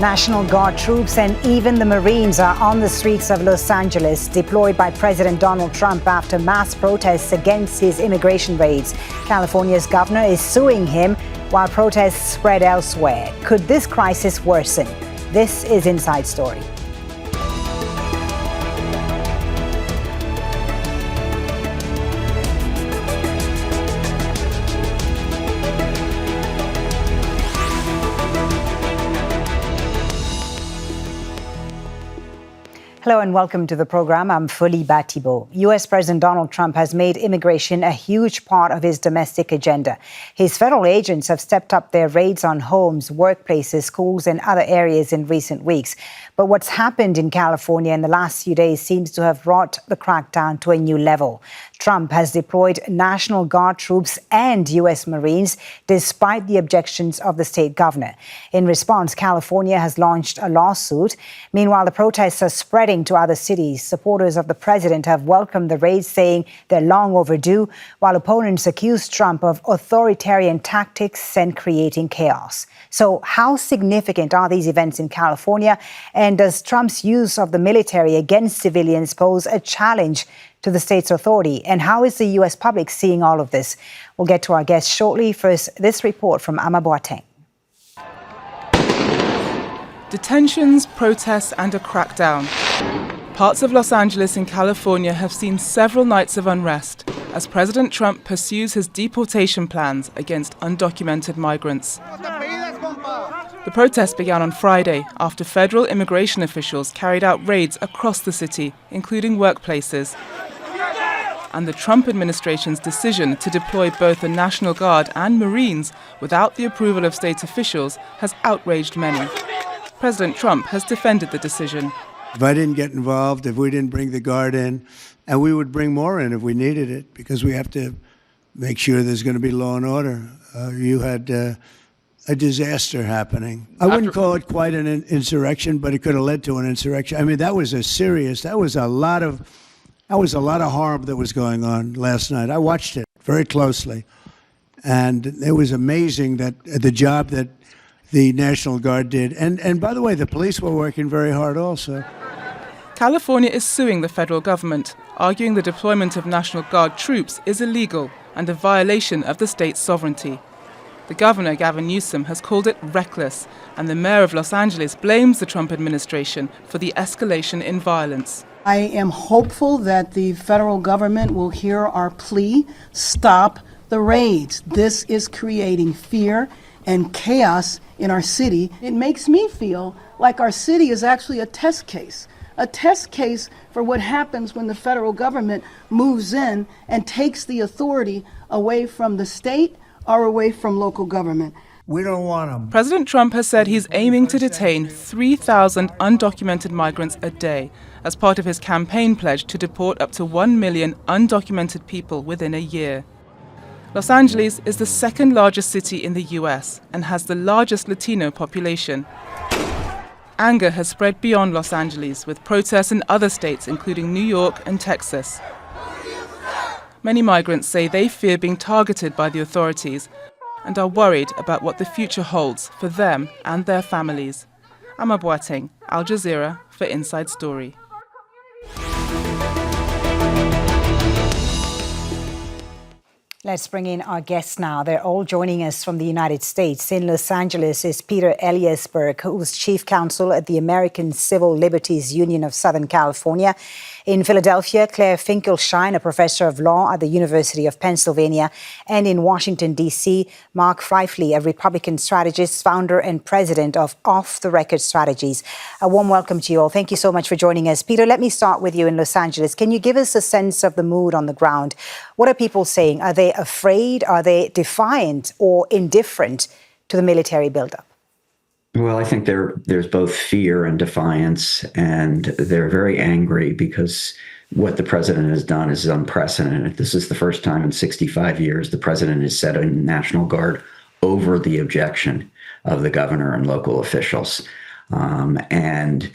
National Guard troops and even the Marines are on the streets of Los Angeles, deployed by President Donald Trump after mass protests against his immigration raids. California's governor is suing him while protests spread elsewhere. Could this crisis worsen? This is Inside Story. Hello and welcome to the program. I'm Folly Thibault. US President Donald Trump has made immigration a huge part of his domestic agenda. His federal agents have stepped up their raids on homes, workplaces, schools and other areas in recent weeks. But what's happened in California in the last few days seems to have brought the crackdown to a new level. Trump has deployed National Guard troops and US Marines despite the objections of the state governor. In response, California has launched a lawsuit. Meanwhile, the protests are spreading to other cities. Supporters of the president have welcomed the raids, saying they're long overdue, while opponents accuse Trump of authoritarian tactics and creating chaos. So how significant are these events in California? And does Trump's use of the military against civilians pose a challenge to the state's authority? And how is the U.S. public seeing all of this? We'll get to our guests shortly. First, this report from Ama Boateng. Detentions, protests and a crackdown. Parts of Los Angeles in California have seen several nights of unrest as President Trump pursues his deportation plans against undocumented migrants. The protest began on Friday after federal immigration officials carried out raids across the city, including workplaces. And the Trump administration's decision to deploy both the National Guard and Marines without the approval of state officials has outraged many. President Trump has defended the decision. If I didn't get involved, if we didn't bring the Guard in, and we would bring more in if we needed it, because we have to make sure there's going to be law and order. You had a disaster happening. I wouldn't call it quite an insurrection, but it could have led to an insurrection. I mean, that was a lot of harm that was going on last night. I watched it very closely, and it was amazing that the job that the National Guard did. And by the way, the police were working very hard also. California is suing the federal government, arguing the deployment of National Guard troops is illegal and a violation of the state's sovereignty. The governor, Gavin Newsom, has called it reckless, and the mayor of Los Angeles blames the Trump administration for the escalation in violence. I am hopeful that the federal government will hear our plea, stop the raids. This is creating fear and chaos in our city. It makes me feel like our city is actually a test case for what happens when the federal government moves in and takes the authority away from the state or away from local government. We don't want them. President Trump has said he's aiming to detain 3,000 undocumented migrants a day as part of his campaign pledge to deport up to 1 million undocumented people within a year. Los Angeles is the second largest city in the US and has the largest Latino population. Anger has spread beyond Los Angeles, with protests in other states, including New York and Texas. Many migrants say they fear being targeted by the authorities and are worried about what the future holds for them and their families. Ama Boateng, Al Jazeera for Inside Story. Let's bring in our guests now. They're all joining us from the United States. In Los Angeles is Peter Eliasberg, who's chief counsel at the American Civil Liberties Union of Southern California. In Philadelphia, Claire Finkelstein, a professor of law at the University of Pennsylvania. And in Washington, D.C., Mark Pfeifle, a Republican strategist, founder and president of Off the Record Strategies. A warm welcome to you all. Thank you so much for joining us. Peter, let me start with you in Los Angeles. Can you give us a sense of the mood on the ground? What are people saying? Are they afraid? Are they defiant or indifferent to the military buildup? Well, I think there's both fear and defiance, and they're very angry because what the president has done is unprecedented. This is the first time in 65 years the president has set a National Guard over the objection of the governor and local officials. And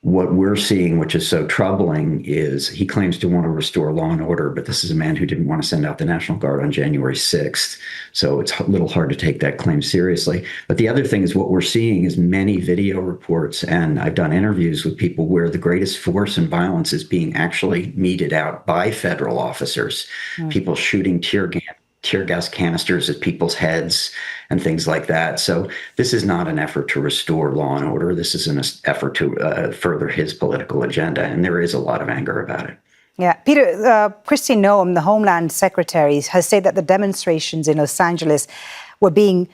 What we're seeing, which is so troubling, is he claims to want to restore law and order, but this is a man who didn't want to send out the National Guard on January 6th. So it's a little hard to take that claim seriously. But the other thing is what we're seeing is many video reports, and I've done interviews with people where the greatest force and violence is being actually meted out by federal officers, people shooting tear gas canisters at people's heads and things like that. So this is not an effort to restore law and order. This is an effort to further his political agenda. And there is a lot of anger about it. Yeah. Peter, Kristi Noem, the Homeland Secretary, has said that the demonstrations in Los Angeles were being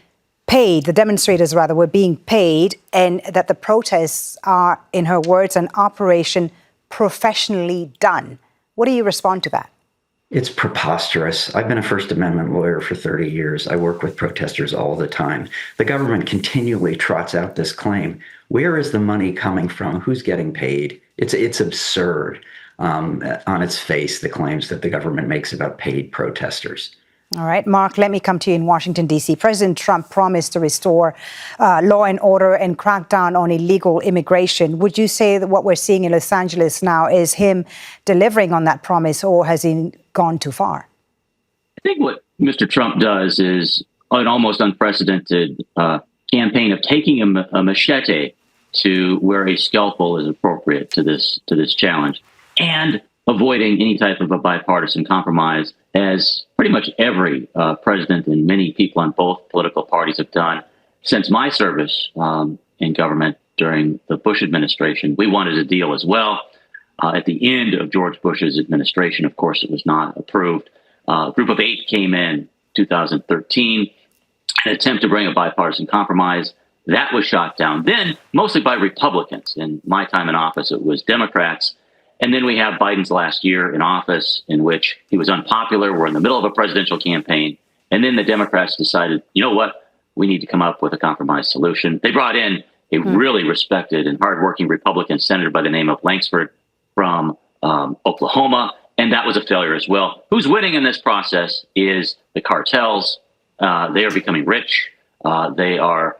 paid, the demonstrators rather, were being paid, and that the protests are, in her words, an operation professionally done. What do you respond to that? It's preposterous. I've been a First Amendment lawyer for 30 years. I work with protesters all the time. The government continually trots out this claim. Where is the money coming from? Who's getting paid? It's absurd on its face, the claims that the government makes about paid protesters. All right, Mark, let me come to you in Washington, D.C. President Trump promised to restore law and order and crack down on illegal immigration. Would you say that what we're seeing in Los Angeles now is him delivering on that promise, or has he gone too far? I think what Mr. Trump does is an almost unprecedented campaign of taking a machete to where a scalpel is appropriate to this challenge, and avoiding any type of a bipartisan compromise, as pretty much every president and many people on both political parties have done since my service in government during the Bush administration. We wanted a deal as well. At the end of George Bush's administration, of course, it was not approved. A group of 8 came in 2013, an attempt to bring a bipartisan compromise. That was shot down then, mostly by Republicans. In my time in office, it was Democrats. And then we have Biden's last year in office, in which he was unpopular. We're in the middle of a presidential campaign. And then the Democrats decided, you know what? We need to come up with a compromise solution. They brought in a really respected and hardworking Republican senator by the name of Langsford from Oklahoma. And that was a failure as well. Who's winning in this process is the cartels. They are becoming rich. They are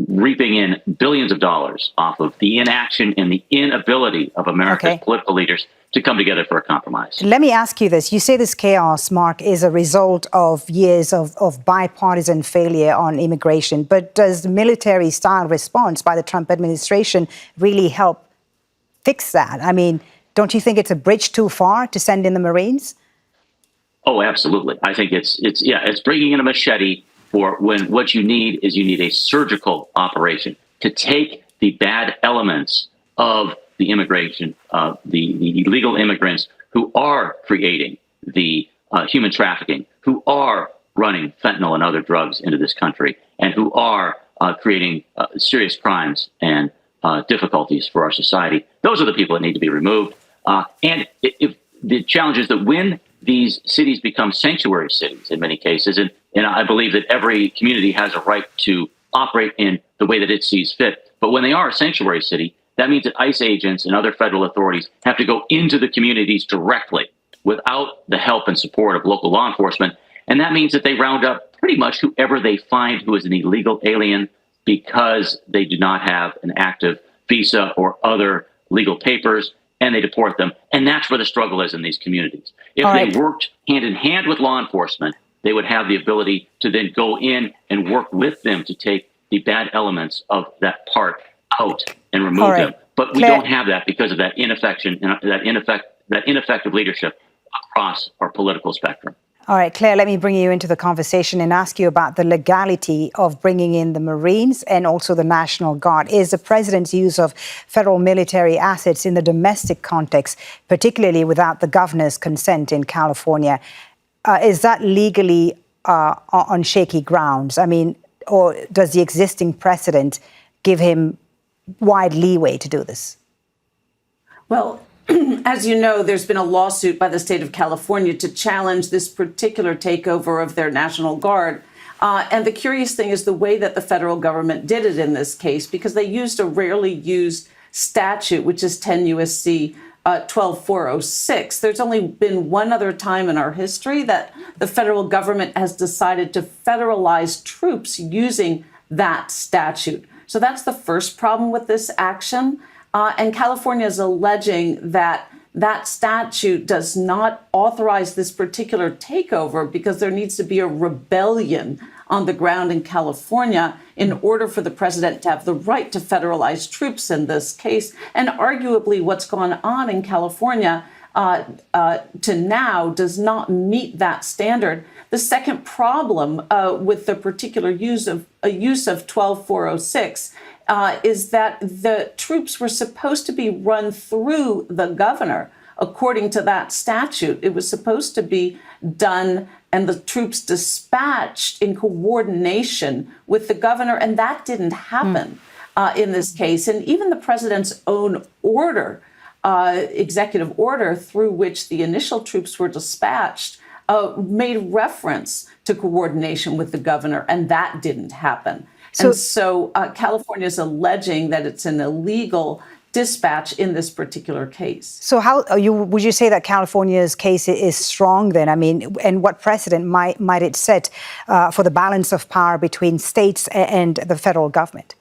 reaping in billions of dollars off of the inaction and the inability of America's political leaders to come together for a compromise. Let me ask you this. You say this chaos, Mark, is a result of years of bipartisan failure on immigration. But does the military-style response by the Trump administration really help fix that? I mean, don't you think it's a bridge too far to send in the Marines? Oh, absolutely. I think it's bringing in a machete for when what you need is a surgical operation to take the bad elements of the immigration, the illegal immigrants who are creating the human trafficking, who are running fentanyl and other drugs into this country, and who are creating serious crimes and difficulties for our society. Those are the people that need to be removed. And if the challenge is that when these cities become sanctuary cities in many cases, and I believe that every community has a right to operate in the way that it sees fit. But when they are a sanctuary city, that means that ICE agents and other federal authorities have to go into the communities directly without the help and support of local law enforcement. And that means that they round up pretty much whoever they find who is an illegal alien because they do not have an active visa or other legal papers, and they deport them. And that's where the struggle is in these communities. If they worked hand in hand with law enforcement, they would have the ability to then go in and work with them to take the bad elements of that part out and remove them. But we don't have that because of that ineffective leadership across our political spectrum. All right, Claire, let me bring you into the conversation and ask you about the legality of bringing in the Marines and also the National Guard. Is the president's use of federal military assets in the domestic context, particularly without the governor's consent in California, is that legally on shaky grounds? I mean, or does the existing precedent give him wide leeway to do this? Well, as you know, there's been a lawsuit by the state of California to challenge this particular takeover of their National Guard. And the curious thing is the way that the federal government did it in this case, because they used a rarely used statute, which is 10 U.S.C. 12406. There's only been one other time in our history that the federal government has decided to federalize troops using that statute. So that's the first problem with this action. And California is alleging that that statute does not authorize this particular takeover because there needs to be a rebellion on the ground in California in order for the president to have the right to federalize troops in this case. And arguably what's gone on in California to now does not meet that standard. The second problem with the particular use of 12406 is that the troops were supposed to be run through the governor. According to that statute, it was supposed to be done and the troops dispatched in coordination with the governor, and that didn't happen in this case. And even the president's own order, executive order through which the initial troops were dispatched, made reference to coordination with the governor, and that didn't happen. So California is alleging that it's an illegal dispatch in this particular case. So would you say that California's case is strong then? I mean, and what precedent might it set for the balance of power between states and the federal government?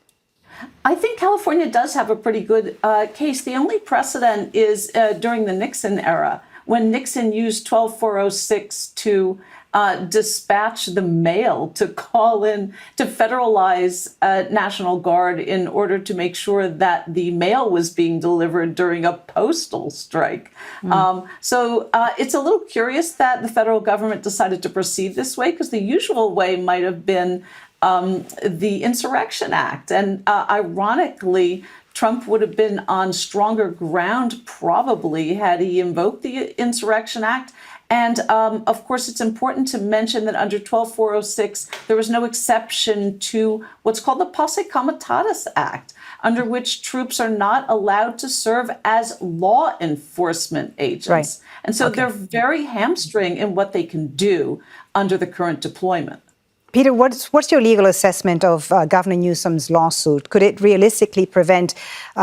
I think California does have a pretty good case. The only precedent is during the Nixon era, when Nixon used 12406 to dispatch the mail to call in to federalize National Guard in order to make sure that the mail was being delivered during a postal strike. So it's a little curious that the federal government decided to proceed this way, because the usual way might have been the Insurrection Act. And ironically, Trump would have been on stronger ground probably had he invoked the Insurrection Act. And of course, it's important to mention that under 12406, there was no exception to what's called the Posse Comitatus Act, under which troops are not allowed to serve as law enforcement agents. Right. And so they're very hamstring in what they can do under the current deployment. Peter, what's your legal assessment of Governor Newsom's lawsuit? Could it realistically prevent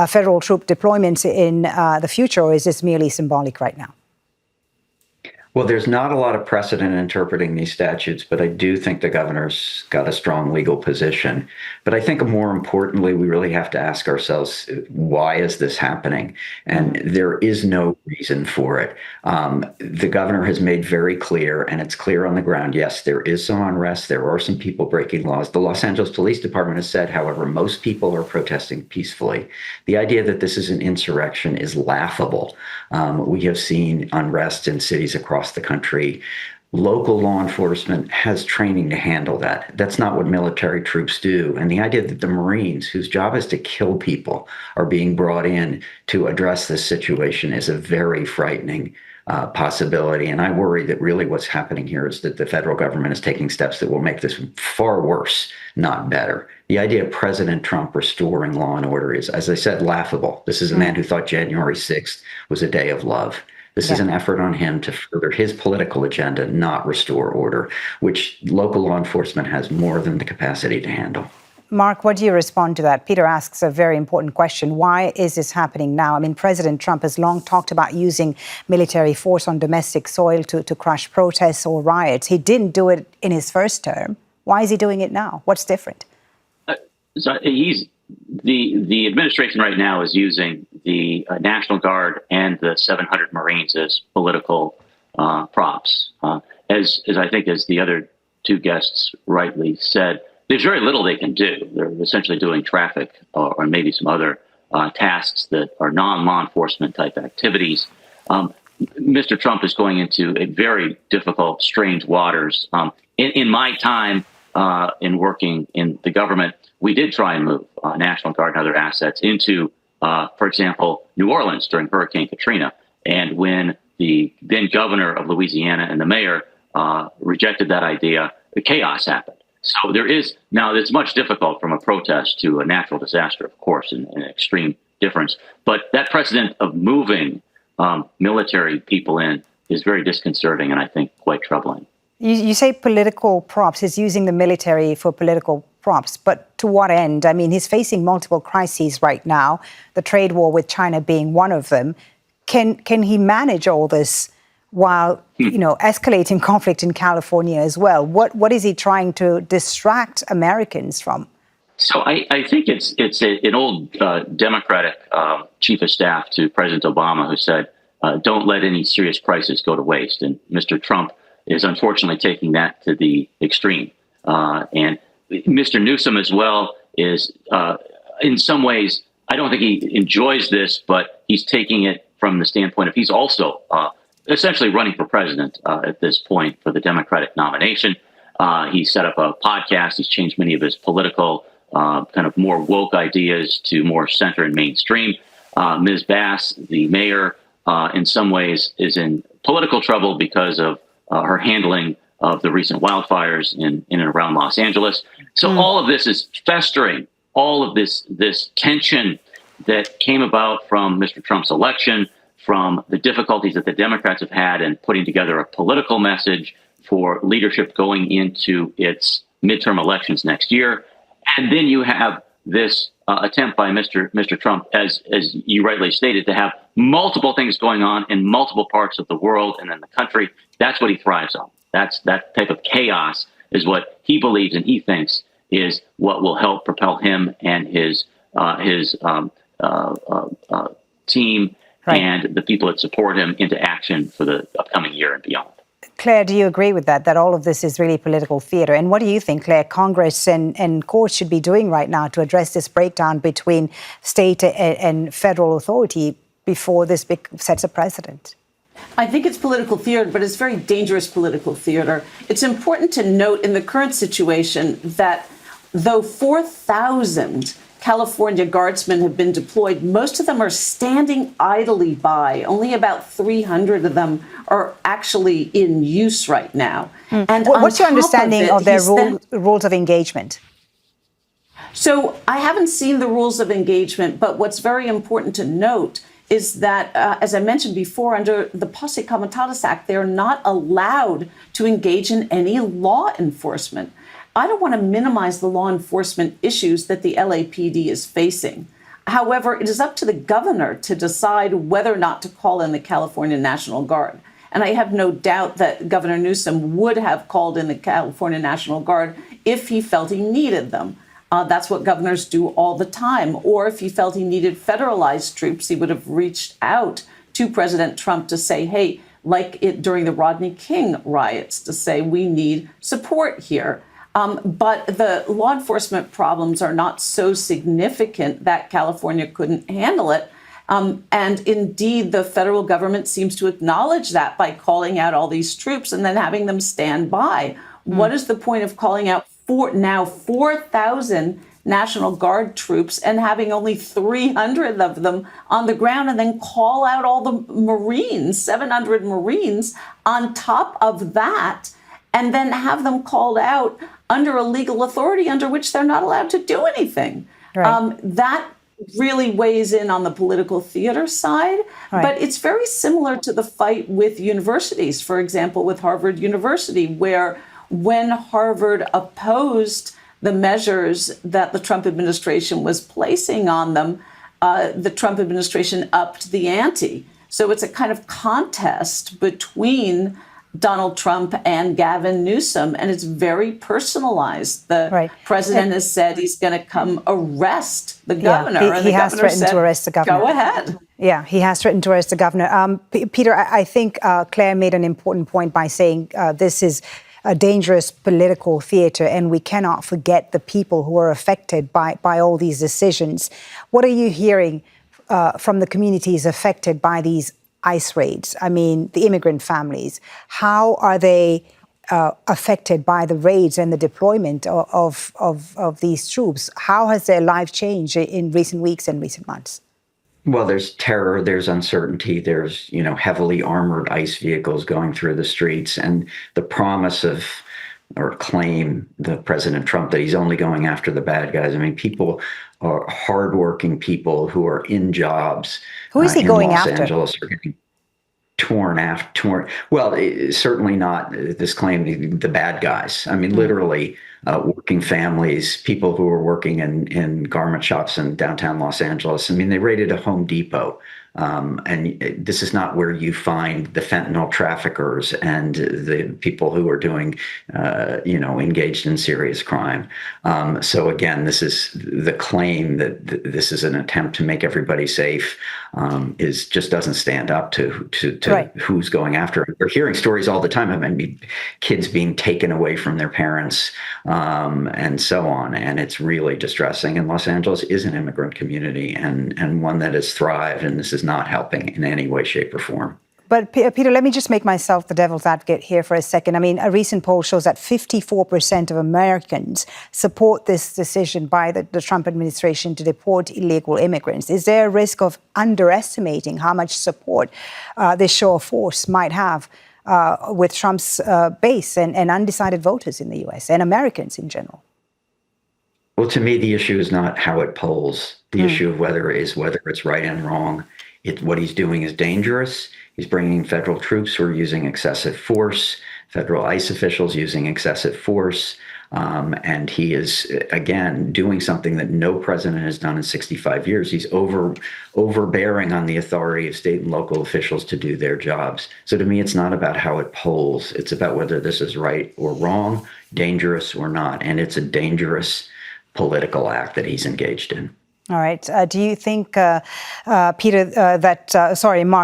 federal troop deployments in the future, or is this merely symbolic right now? Well, there's not a lot of precedent interpreting these statutes, but I do think the governor's got a strong legal position. But I think more importantly, we really have to ask ourselves, why is this happening? And there is no reason for it. The governor has made very clear, and it's clear on the ground, yes, there is some unrest. There are some people breaking laws. The Los Angeles Police Department has said, however, most people are protesting peacefully. The idea that this is an insurrection is laughable. We have seen unrest in cities across the country. Local law enforcement has training to handle that. That's not what military troops do. And the idea that the Marines, whose job is to kill people, are being brought in to address this situation is a very frightening possibility. And I worry that really what's happening here is that the federal government is taking steps that will make this far worse, not better. The idea of President Trump restoring law and order is, as I said, laughable. This is a man who thought January 6th was a day of love. This is an effort on him to further his political agenda, not restore order, which local law enforcement has more than the capacity to handle. Mark, what do you respond to that? Peter asks a very important question. Why is this happening now? I mean, President Trump has long talked about using military force on domestic soil to crush protests or riots. He didn't do it in his first term. Why is he doing it now? What's different? The administration right now is using the National Guard and the 700 Marines as political props. As I think, as the other two guests rightly said, there's very little they can do. They're essentially doing traffic or maybe some other tasks that are non-law enforcement type activities. Mr. Trump is going into a very difficult, strange waters. In my time in working in the government, we did try and move National Guard and other assets into, for example, New Orleans during Hurricane Katrina. And when the then governor of Louisiana and the mayor rejected that idea, the chaos happened. So there is now, it's much difficult from a protest to a natural disaster, of course, an extreme difference. But that precedent of moving military people in is very disconcerting and I think quite troubling. You say political props. He's using the military for political props, but to what end? I mean, he's facing multiple crises right now, the trade war with China being one of them. Can he manage all this while, escalating conflict in California as well? What is he trying to distract Americans from? So I think it's an old Democratic chief of staff to President Obama who said, don't let any serious crisis go to waste. And Mr. Trump is unfortunately taking that to the extreme. And Mr. Newsom as well is, in some ways, I don't think he enjoys this, but he's taking it from the standpoint of he's also essentially running for president at this point for the Democratic nomination. He set up a podcast. He's changed many of his political kind of more woke ideas to more center and mainstream. Ms. Bass, the mayor, in some ways is in political trouble because of her handling of the recent wildfires in and around Los Angeles. So all of this is festering, all of this tension that came about from Mr. Trump's election, from the difficulties that the Democrats have had in putting together a political message for leadership going into its midterm elections next year. And then you have this attempt by Mr. Trump, as you rightly stated, to have multiple things going on in multiple parts of the world and in the country. That's what he thrives on. That type of chaos is what he believes and he thinks is what will help propel him and his team and the people that support him into action for the upcoming year and beyond. Claire, do you agree with that all of this is really political theatre? And what do you think, Claire, Congress and courts should be doing right now to address this breakdown between state and federal authority before this sets a precedent? I think it's political theater, but it's very dangerous political theater. It's important to note in the current situation that though 4,000 California guardsmen have been deployed, most of them are standing idly by. Only about 300 of them are actually in use right now. And what's your understanding of their rules of engagement? So I haven't seen the rules of engagement, but what's very important to note is that, as I mentioned before, under the Posse Comitatus Act, they're not allowed to engage in any law enforcement. I don't want to minimize the law enforcement issues that the LAPD is facing. However, it is up to the governor to decide whether or not to call in the California National Guard. And I have no doubt that Governor Newsom would have called in the California National Guard if he felt he needed them. That's what governors do all the time. Or if he felt he needed federalized troops, he would have reached out to President Trump to say, hey, like it during the Rodney King riots, to say we need support here. But the law enforcement problems are not so significant that California couldn't handle it. And indeed, the federal government seems to acknowledge that by calling out all these troops and then having them stand by. What is the point of calling out 4,000 National Guard troops and having only 300 of them on the ground and then call out all the Marines, 700 Marines on top of that, and then have them called out under a legal authority under which they're not allowed to do anything? That really weighs in on the political theater side, but it's very similar to the fight with universities, for example, with Harvard University, where when Harvard opposed the measures that the Trump administration was placing on them, the Trump administration upped the ante. So it's a kind of contest between Donald Trump and Gavin Newsom, and it's very personalized. The president has said he's going to come arrest the governor. He has threatened to arrest the governor. Go ahead. Yeah, he has threatened to arrest the governor. Peter, I think Claire made an important point by saying this is a dangerous political theater, and we cannot forget the people who are affected by all these decisions. What are you hearing from the communities affected by these ICE raids? I mean, the immigrant families, how are they affected by the raids and the deployment of these troops? How has their life changed in recent weeks and recent months? Well, there's terror, there's uncertainty, there's, heavily armored ICE vehicles going through the streets, and the promise of, or claim, the President Trump that he's only going after the bad guys. I mean, people are hardworking people who are in jobs. Who is he going after? Los Angeles are getting torn. Well, certainly not this claim, the bad guys. I mean, literally working families, people who are working in garment shops in downtown Los Angeles. I mean, they raided a Home Depot And this is not where you find the fentanyl traffickers and the people who are doing, engaged in serious crime. So again, this is the claim that this is an attempt to make everybody safe just doesn't stand up to Right. who's going after it. We're hearing stories all the time of kids being taken away from their parents and so on. And it's really distressing. And Los Angeles is an immigrant community and one that has thrived. And this is not helping in any way, shape, or form. But Peter, let me just make myself the devil's advocate here for a second. I mean, a recent poll shows that 54% of Americans support this decision by the Trump administration to deport illegal immigrants. Is there a risk of underestimating how much support this show of force might have with Trump's base and undecided voters in the U.S. and Americans in general? Well, to me, the issue is not how it polls. The issue of whether it's right and wrong. What he's doing is dangerous. He's bringing federal troops who are using excessive force, federal ICE officials using excessive force. And he is, again, doing something that no president has done in 65 years. He's overbearing on the authority of state and local officials to do their jobs. So to me, it's not about how it polls. It's about whether this is right or wrong, dangerous or not. And it's a dangerous political act that he's engaged in. All right. Do you think, Peter, Mark,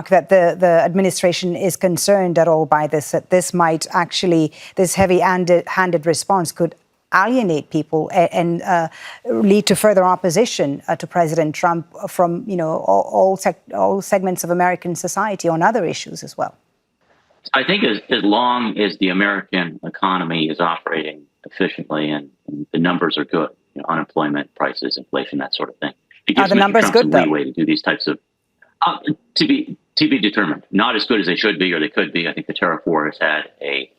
that the administration is concerned at all by this, that this might actually, this heavy-handed response could alienate people and lead to further opposition to President Trump from, all segments of American society on other issues as well? I think as long as the American economy is operating efficiently and the numbers are good, unemployment, prices, inflation, that sort of thing. It gives Are the numbers Trump some good, though? leeway to do these types of to be determined. Not as good as they should be or they could be. I think the tariff war has had a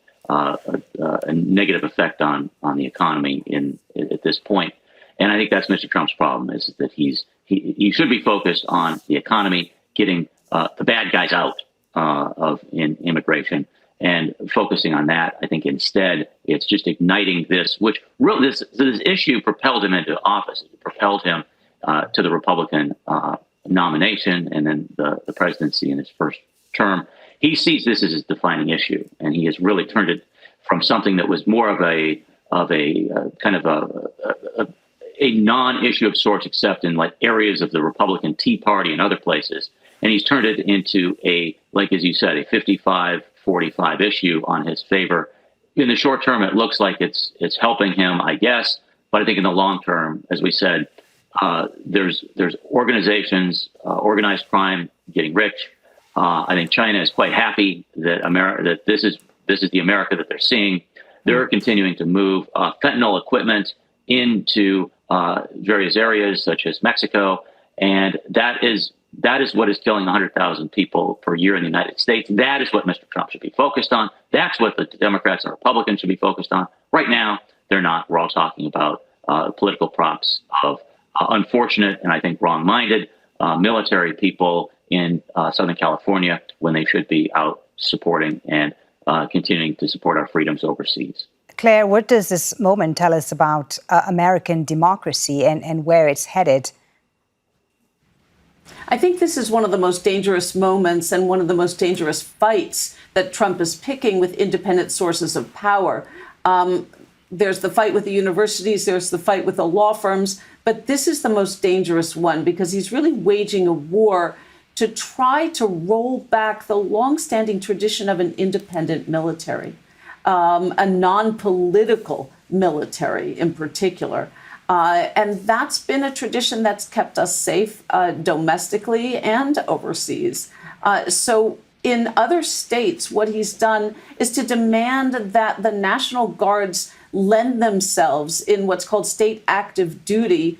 negative effect on the economy at this point, and I think that's Mr. Trump's problem is that he should be focused on the economy, getting the bad guys out in immigration. And focusing on that, I think instead it's just igniting this, which really this issue propelled him into office. It propelled him to the Republican nomination and then the presidency in his first term. He sees this as his defining issue, and he has really turned it from something that was more of a kind of a non-issue of sorts, except in like areas of the Republican Tea Party and other places, and he's turned it into like as you said, a 55-45 issue on his favor. In the short term, it looks like it's helping him, I guess. But I think in the long term, as we said, there's organizations, organized crime getting rich. I think China is quite happy that this is the America that they're seeing. They're continuing to move fentanyl equipment into various areas such as Mexico, and that is what is killing 100,000 people per year in the United States. That is what Mr. Trump should be focused on. That's what the Democrats and Republicans should be focused on. Right now, they're not. We're all talking about political props of unfortunate and I think wrong-minded military people in Southern California when they should be out supporting and continuing to support our freedoms overseas. Claire, what does this moment tell us about American democracy and where it's headed? I think this is one of the most dangerous moments and one of the most dangerous fights that Trump is picking with independent sources of power. There's the fight with the universities, there's the fight with the law firms, but this is the most dangerous one because he's really waging a war to try to roll back the longstanding tradition of an independent military, a non-political military in particular. And that's been a tradition that's kept us safe domestically and overseas. So in other states, what he's done is to demand that the National Guards lend themselves in what's called state active duty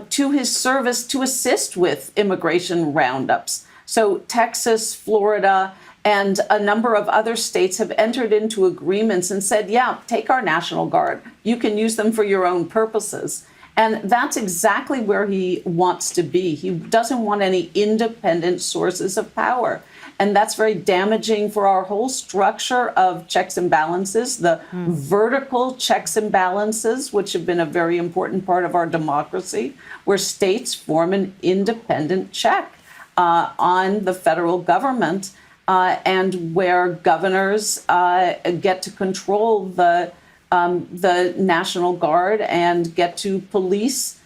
to his service to assist with immigration roundups. So Texas, Florida, and a number of other states have entered into agreements and said, yeah, take our National Guard. You can use them for your own purposes. And that's exactly where he wants to be. He doesn't want any independent sources of power. And that's very damaging for our whole structure of checks and balances, the vertical checks and balances, which have been a very important part of our democracy, where states form an independent check. on the federal government and where governors get to control the National Guard and get to police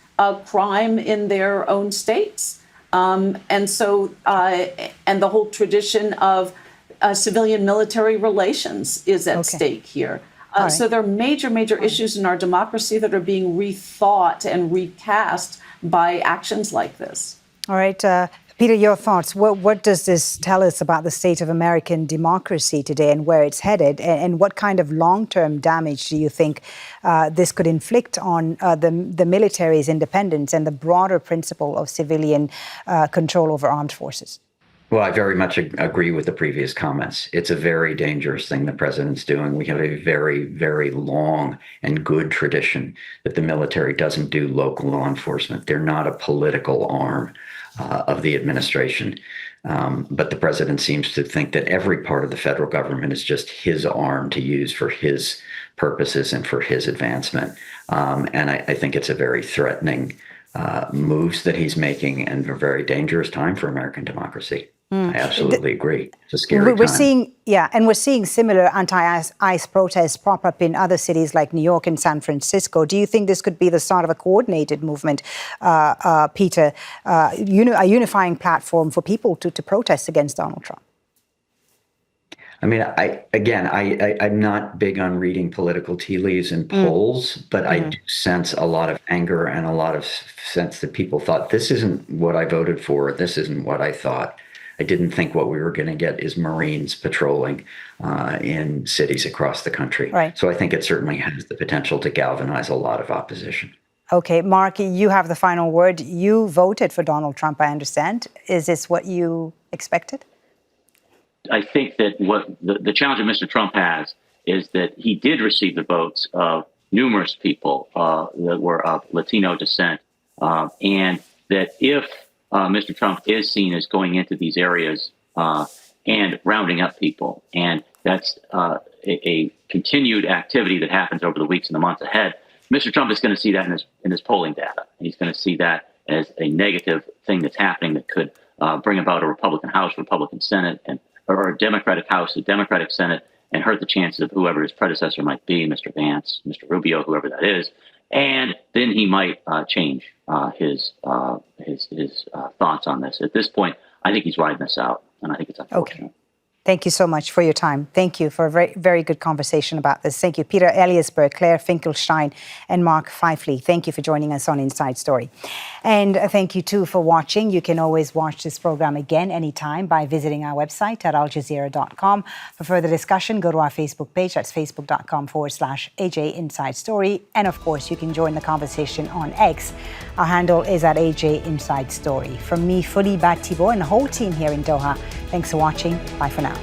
crime in their own states. And so, and the whole tradition of civilian-military relations is at stake here. Right. So there are major issues in our democracy that are being rethought and recast by actions like this. All right. Peter, your thoughts. What does this tell us about the state of American democracy today and where it's headed? And what kind of long-term damage do you think this could inflict on the military's independence and the broader principle of civilian control over armed forces? Well, I very much agree with the previous comments. It's a very dangerous thing the president's doing. We have a very, very long and good tradition that the military doesn't do local law enforcement. They're not a political arm of the administration. But the president seems to think that every part of the federal government is just his arm to use for his purposes and for his advancement. And I think it's a very threatening moves that he's making and a very dangerous time for American democracy. I absolutely agree. It's a scary time. We're seeing similar anti-ICE protests pop up in other cities like New York and San Francisco. Do you think this could be the start of a coordinated movement, Peter, a unifying platform for people to protest against Donald Trump? I mean, I'm not big on reading political tea leaves and polls, but I do sense a lot of anger and a lot of sense that people thought, this isn't what I voted for, this isn't what I thought. I didn't think what we were going to get is Marines patrolling in cities across the country. Right. So I think it certainly has the potential to galvanize a lot of opposition. Okay, Mark, you have the final word. You voted for Donald Trump, I understand. Is this what you expected? I think that what the challenge that Mr. Trump has is that he did receive the votes of numerous people that were of Latino descent, and that if Mr. Trump is seen as going into these areas and rounding up people, and that's a continued activity that happens over the weeks and the months ahead, Mr. Trump is going to see that in his polling data. He's going to see that as a negative thing that's happening that could bring about a Republican House, Republican Senate, or a Democratic House, a Democratic Senate, and hurt the chances of whoever his predecessor might be, Mr. Vance, Mr. Rubio, whoever that is. And then he might change his thoughts on this. At this point, I think he's riding this out, and I think it's unfortunate. Okay. Thank you so much for your time. Thank you for a very, very good conversation about this. Thank you, Peter Eliasberg, Claire Finkelstein, and Mark Pfeifle. Thank you for joining us on Inside Story. And thank you, too, for watching. You can always watch this program again anytime by visiting our website at aljazeera.com. For further discussion, go to our Facebook page. That's facebook.com/AJ Inside Story. And, of course, you can join the conversation on X. Our handle is at AJ Inside Story. From me, Folly, Thibault, and the whole team here in Doha, thanks for watching. Bye for now.